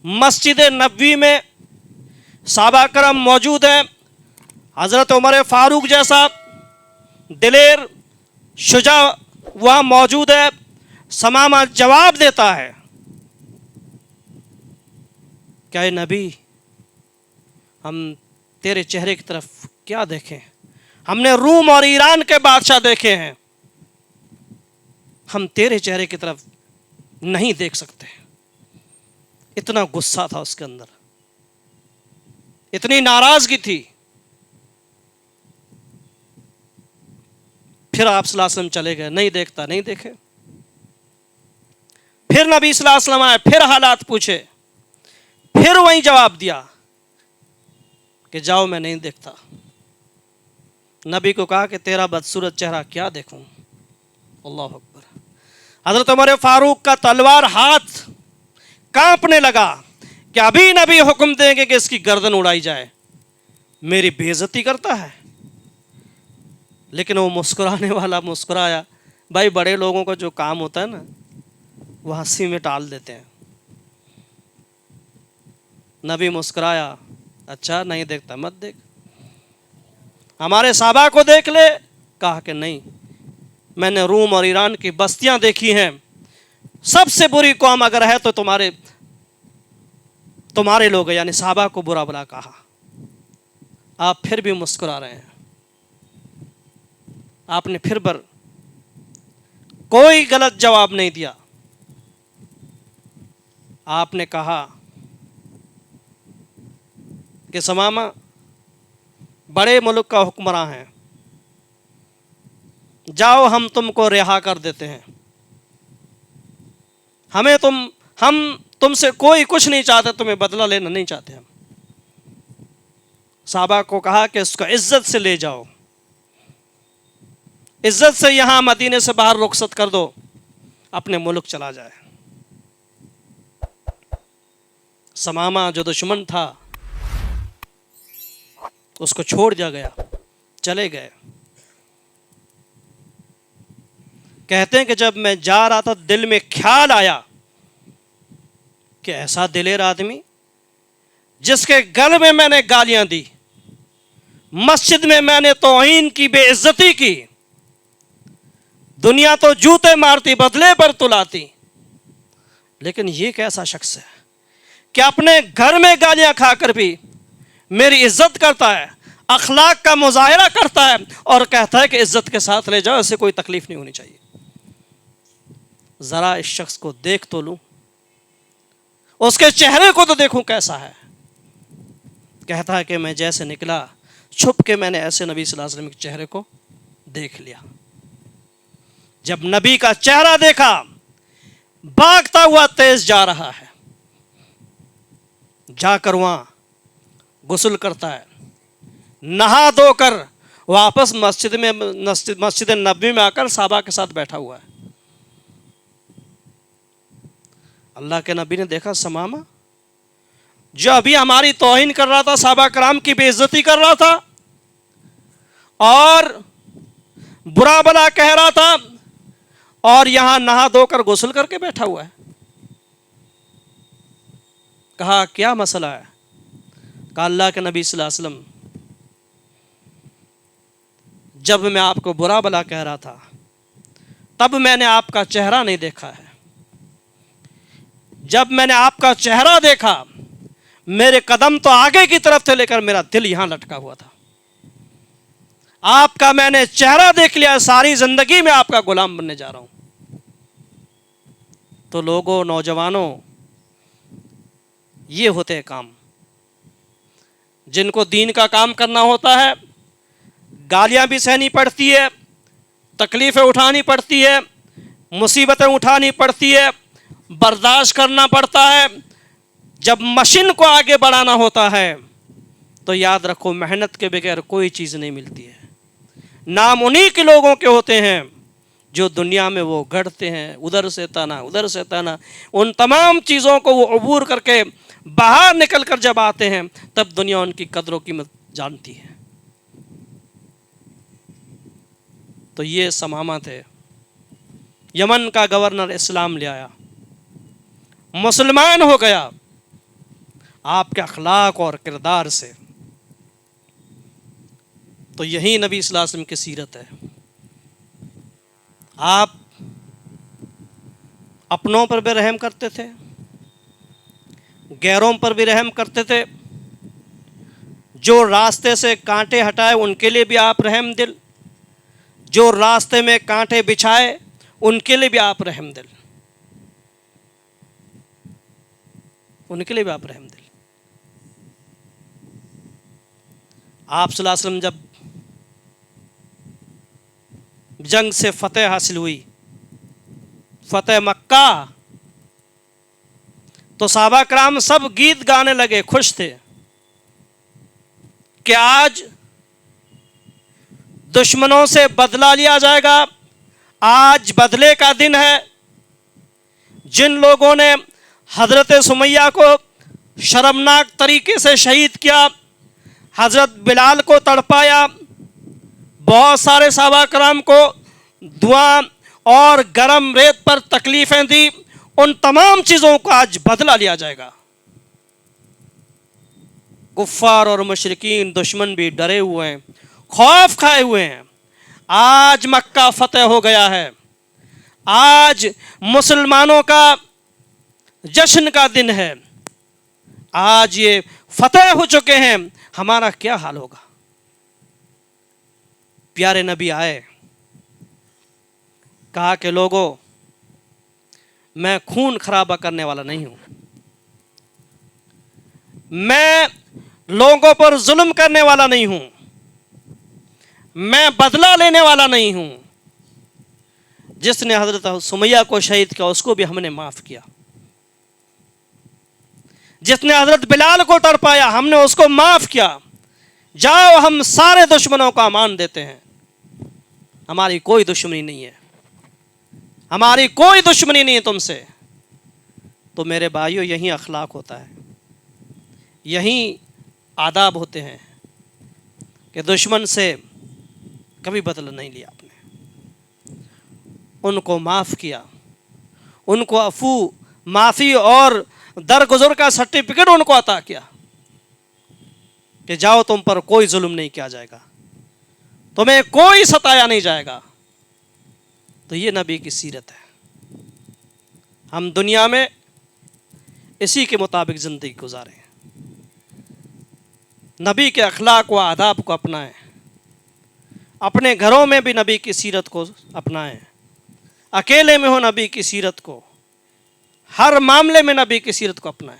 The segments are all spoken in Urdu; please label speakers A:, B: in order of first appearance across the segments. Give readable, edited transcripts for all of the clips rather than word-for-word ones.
A: مسجد نبوی میں صحابہ کرام موجود ہیں. حضرت عمر فاروق جیسا دلیر شجاع وہاں موجود ہے. ثمامہ جواب دیتا ہے کہ اے نبی، ہم تیرے چہرے کی طرف کیا دیکھیں؟ ہم نے روم اور ایران کے بادشاہ دیکھے ہیں، ہم تیرے چہرے کی طرف نہیں دیکھ سکتے. اتنا غصہ تھا اس کے اندر، اتنی ناراضگی تھی. پھر آپ صلی اللہ علیہ وسلم چلے گئے، نہیں دیکھتا، نہیں دیکھے. پھر نبی صلی اللہ علیہ وسلم آئے، پھر حالات پوچھے، پھر وہی جواب دیا کہ جاؤ میں نہیں دیکھتا. نبی کو کہا کہ تیرا بدصورت چہرہ کیا دیکھوں. اللہ اکبر. حضرت عمر فاروق کا تلوار ہاتھ کانپنے لگا کہ ابھی نبی حکم دیں گے کہ اس کی گردن اڑائی جائے. میری بے عزتی کرتا ہے. لیکن وہ مسکرانے والا مسکرایا. بھائی بڑے لوگوں کا جو کام ہوتا ہے نا وہ ہنسی میں ٹال دیتے ہیں. نبی مسکرایا، اچھا نہیں دیکھتا مت دیکھ، ہمارے صحابہ کو دیکھ لے. کہا کہ نہیں، میں نے روم اور ایران کی بستیاں دیکھی ہیں، سب سے بری قوم اگر ہے تو تمہارے لوگ ہیں. یعنی صحابہ کو برا بلا کہا. آپ پھر بھی مسکرا رہے ہیں. آپ نے پھر کوئی غلط جواب نہیں دیا. آپ نے کہا کہ ثمامہ بڑے ملک کا حکمراں ہیں، جاؤ ہم تم کو رہا کر دیتے ہیں. ہم تم سے کوئی کچھ نہیں چاہتے، تمہیں بدلہ لینا نہیں چاہتے. ہم صحابہ کو کہا کہ اس کو عزت سے لے جاؤ، عزت سے یہاں مدینے سے باہر رخصت کر دو، اپنے ملک چلا جائے. ثمامہ جو دشمن تھا اس کو چھوڑ دیا گیا، چلے گئے. کہتے ہیں کہ جب میں جا رہا تھا دل میں خیال آیا کہ ایسا دلیر آدمی جس کے گھر میں میں نے گالیاں دی، مسجد میں میں نے توہین کی، بے عزتی کی، دنیا تو جوتے مارتی، بدلے پر تلاتی، لیکن یہ کیسا شخص ہے کہ اپنے گھر میں گالیاں کھا کر بھی میری عزت کرتا ہے، اخلاق کا مظاہرہ کرتا ہے اور کہتا ہے کہ عزت کے ساتھ لے جاؤ، اسے کوئی تکلیف نہیں ہونی چاہیے. ذرا اس شخص کو دیکھ تو لوں، اس کے چہرے کو تو دیکھوں کیسا ہے. کہتا ہے کہ میں جیسے نکلا چھپ کے میں نے ایسے نبی صلی اللہ علیہ وسلم کے چہرے کو دیکھ لیا. جب نبی کا چہرہ دیکھا، بھاگتا ہوا تیز جا رہا ہے، جا کر وہاں غسل کرتا ہے، نہا دھو کر واپس مسجد نبوی میں آ کر صحابہ کے ساتھ بیٹھا ہوا ہے. اللہ کے نبی نے دیکھا ثمامہ جو ابھی ہماری توہین کر رہا تھا، صحابہ کرام کی بے عزتی کر رہا تھا اور برا بلا کہہ رہا تھا، اور یہاں نہا دھو کر غسل کر کے بیٹھا ہوا ہے. کہا کیا مسئلہ ہے؟ کہا اللہ کے نبی صلی اللہ علیہ وسلم جب میں آپ کو برا بلا کہہ رہا تھا تب میں نے آپ کا چہرہ نہیں دیکھا ہے. جب میں نے آپ کا چہرہ دیکھا میرے قدم تو آگے کی طرف تھے لیکن میرا دل یہاں لٹکا ہوا تھا. آپ کا میں نے چہرہ دیکھ لیا، ساری زندگی میں آپ کا غلام بننے جا رہا ہوں. تو لوگوں، نوجوانوں، یہ ہوتے ہیں کام جن کو دین کا کام کرنا ہوتا ہے. گالیاں بھی سہنی پڑتی ہے، تکلیفیں اٹھانی پڑتی ہے، مصیبتیں اٹھانی پڑتی ہے، برداشت کرنا پڑتا ہے. جب مشین کو آگے بڑھانا ہوتا ہے تو یاد رکھو محنت کے بغیر کوئی چیز نہیں ملتی ہے. نام انہی کے لوگوں کے ہوتے ہیں جو دنیا میں وہ گڑھتے ہیں، ادھر سے تانا ادھر سے تانا، ان تمام چیزوں کو وہ عبور کر کے باہر نکل کر جب آتے ہیں تب دنیا ان کی قدر و قیمت جانتی ہے. تو یہ ثمامہ تھے، یمن کا گورنر اسلام لے آیا، مسلمان ہو گیا. آپ کے اخلاق اور کردار سے. تو یہی نبی صلی اللہ علیہ وسلم کی سیرت ہے. آپ اپنوں پر بھی رحم کرتے تھے, غیروں پر بھی رحم کرتے تھے. جو راستے سے کانٹے ہٹائے ان کے لیے بھی آپ رحم دل, جو راستے میں کانٹے بچھائے ان کے لیے بھی آپ رحم دل, ان کے لیے بھی آپ رحم دل. آپ صلی اللہ علیہ وسلم جب جنگ سے فتح حاصل ہوئی, فتح مکہ, تو صحابہ کرام سب گیت گانے لگے, خوش تھے کہ آج دشمنوں سے بدلہ لیا جائے گا, آج بدلے کا دن ہے. جن لوگوں نے حضرت سمیہ کو شرمناک طریقے سے شہید کیا, حضرت بلال کو تڑپایا, بہت سارے صحابہ کرام کو دھواں اور گرم ریت پر تکلیفیں دی, ان تمام چیزوں کو آج بدلہ لیا جائے گا. کفار اور مشرکین دشمن بھی ڈرے ہوئے ہیں, خوف کھائے ہوئے ہیں. آج مکہ فتح ہو گیا ہے, آج مسلمانوں کا جشن کا دن ہے, آج یہ فتح ہو چکے ہیں, ہمارا کیا حال ہوگا. پیارے نبی آئے, کہا کہ لوگوں میں خون خرابہ کرنے والا نہیں ہوں, میں لوگوں پر ظلم کرنے والا نہیں ہوں, میں بدلہ لینے والا نہیں ہوں. جس نے حضرت سمیہ کو شہید کیا اس کو بھی ہم نے معاف کیا, جس نے حضرت بلال کو تڑپایا ہم نے اس کو معاف کیا. جاؤ ہم سارے دشمنوں کا امان دیتے ہیں, ہماری کوئی دشمنی نہیں ہے, ہماری کوئی دشمنی نہیں ہے تم سے. تو میرے بھائیو یہی اخلاق ہوتا ہے, یہی آداب ہوتے ہیں کہ دشمن سے کبھی بدلہ نہیں لیا آپ نے, ان کو معاف کیا, ان کو عفو معافی اور درگزر کا سرٹیفکیٹ ان کو عطا کیا کہ جاؤ تم پر کوئی ظلم نہیں کیا جائے گا, تمہیں کوئی ستایا نہیں جائے گا. تو یہ نبی کی سیرت ہے. ہم دنیا میں اسی کے مطابق زندگی گزاریں, نبی کے اخلاق و آداب کو اپنائیں, اپنے گھروں میں بھی نبی کی سیرت کو اپنائیں, اکیلے میں ہو نبی کی سیرت کو, ہر معاملے میں نبی کی سیرت کو اپنائیں.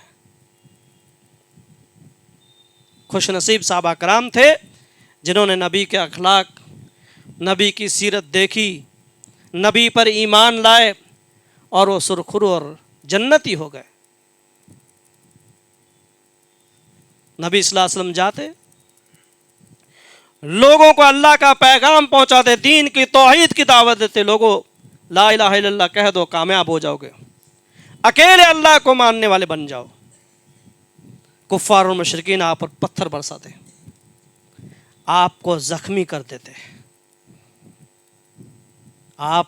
A: خوش نصیب صحابہ کرام تھے جنہوں نے نبی کے اخلاق, نبی کی سیرت دیکھی, نبی پر ایمان لائے اور وہ سرخرو اور جنتی ہو گئے. نبی صلی اللہ علیہ وسلم جاتے, لوگوں کو اللہ کا پیغام پہنچاتے, دین کی توحید کی دعوت دیتے, لوگوں لا الہ الا اللہ کہہ دو کامیاب ہو جاؤ گے, اکیلے اللہ کو ماننے والے بن جاؤ. کفار اور مشرکین آپ پر پتھر برساتے, آپ کو زخمی کر دیتے. آپ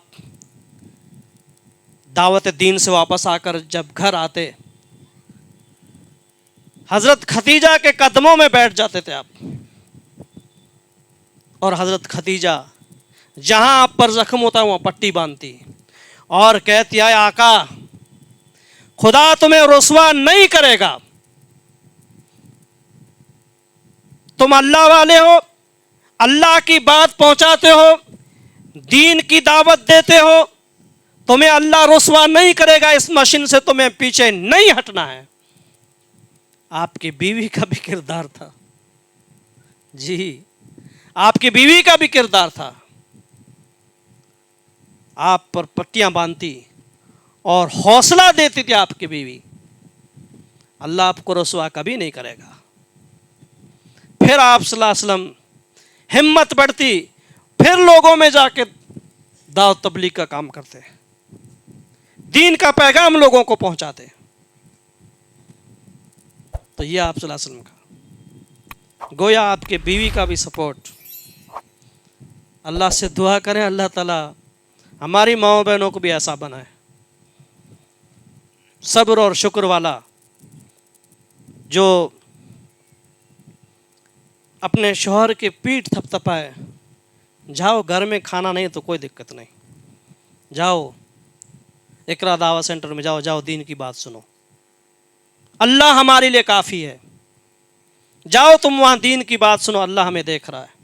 A: دعوت دین سے واپس آ کر جب گھر آتے, حضرت خدیجہ کے قدموں میں بیٹھ جاتے تھے آپ, اور حضرت خدیجہ جہاں آپ پر زخم ہوتا وہاں پٹی باندھتی اور کہتی ہے آقا خدا تمہیں رسوا نہیں کرے گا, تم اللہ والے ہو, اللہ کی بات پہنچاتے ہو, دین کی دعوت دیتے ہو, تمہیں اللہ رسوا نہیں کرے گا, اس مشن سے تمہیں پیچھے نہیں ہٹنا ہے. آپ کی بیوی کا بھی کردار تھا, جی آپ کی بیوی کا بھی کردار تھا. آپ پر پٹیاں باندھتی اور حوصلہ دیتی تھی آپ کی بیوی, اللہ آپ کو رسوا کبھی نہیں کرے گا. پھر آپ صلی اللہ علیہ وسلم ہمت بڑھتی, پھر لوگوں میں جا کے دعوت تبلیغ کا کام کرتے, دین کا پیغام لوگوں کو پہنچاتے. تو یہ آپ صلی اللہ علیہ وسلم کا, گویا آپ کے بیوی کا بھی سپورٹ. اللہ سے دعا کریں اللہ تعالیٰ ہماری ماؤں بہنوں کو بھی ایسا بنائے, صبر اور شکر والا, جو اپنے شوہر کی پیٹھ تھپتھپائے، جاؤ گھر میں کھانا نہیں تو کوئی دقت نہیں، جاؤ اقرا دعوت سینٹر میں جاؤ دین کی بات سنو، اللہ ہمارے لیے کافی ہے، جاؤ تم وہاں دین کی بات سنو، اللہ ہمیں دیکھ رہا ہے۔